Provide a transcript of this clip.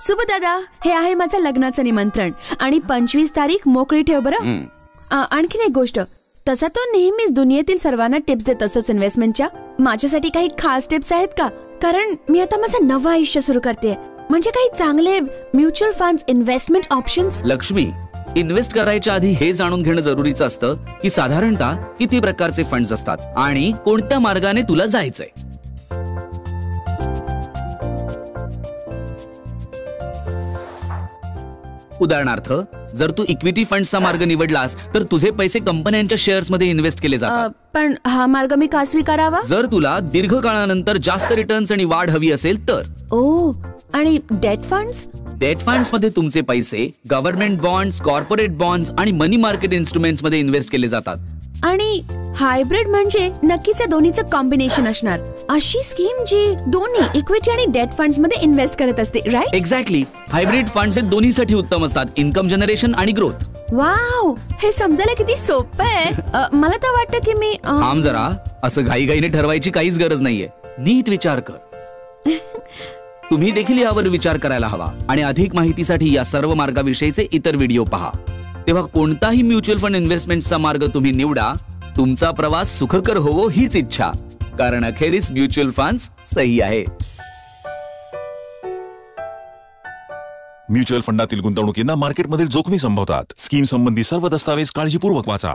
सुबह दादा, हे आहे माझं लग्नाचं निमंत्रण आणि 25 तारीख मोकळी ठेव बरं. आणखीन एक गोष्ट, तसा तो नेहमीच दुनियेतील सर्वांना टिप्स देत असतोच इन्व्हेस्टमेंटच्या. माझ्यासाठी काही खास टिप्स आहेत का? कारण मी आता माझं नवं आयुष्य सुरू करते, म्हणजे काही चांगले mutual funds, investment options. Lakshmi, invest करायच्या आधी हे जाणून घेणं जरुरीचं असतं की साधारणतः किती प्रकारचे फंड्स असतात आणि कोणत्या मार्गाने तुला जायचंय. उदाहरणार्थ, जर तू इक्विटी फंड्सचा मार्ग निवडलास तर तुझे पैसे कंपन्यांच्या शेअर्स मध्ये इन्व्हेस्ट केले जातात. पण हा मार्ग मी का स्वीकारावा? जर तुला दीर्घकाळानंतर जास्त रिटर्न्स आणि वाढ हवी असेल तर. ओ, आणि डेट फंड्स? डेट फंड्स मध्ये तुमचे पैसे गव्हर्नमेंट बॉन्ड्स, कॉर्पोरेट बॉन्ड्स आणि मनी मार्केट इन्स्ट्रुमेंट्स मध्ये इन्व्हेस्ट केले जातात. आणि हायब्रिड म्हणजे नक्कीच या दोन्हीचं कॉम्बिनेशन असणार, अशी स्कीम जी दोन्ही इक्विटी आणि डेट फंड्स मध्ये इन्व्हेस्ट करत असते, राईट? एक्झॅक्टली. हायब्रिड फंड्स हे दोन्हीसाठी उत्तम असतात, इन्कम जनरेशन आणि ग्रोथ. वाव, हे समजायला किती सोपं आहे. मला तर वाटतं की मी थांब जरा, असं घाईघाईने ठरवायची काहीच गरज नाहीये. नीट विचार कर. तुम्ही देखील यावर विचार करायला हवा आणि अधिक माहितीसाठी या सर्व मार्गाविषयीचे इतर व्हिडिओ पहा. तेव्हा कोणताही म्युच्युअल फंड इन्व्हेस्टमेंटचा मार्ग तुम्ही निवडा, तुमचा प्रवास सुखकर होवो हीच इच्छा, कारण अखेरीस म्युच्युअल फंड्स सही आहे. म्युच्युअल फंडातील गुंतवणुकींना मार्केटमधील जोखमी संभवतात. स्कीम संबंधी सर्व दस्तावेज काळजीपूर्वक वाचा.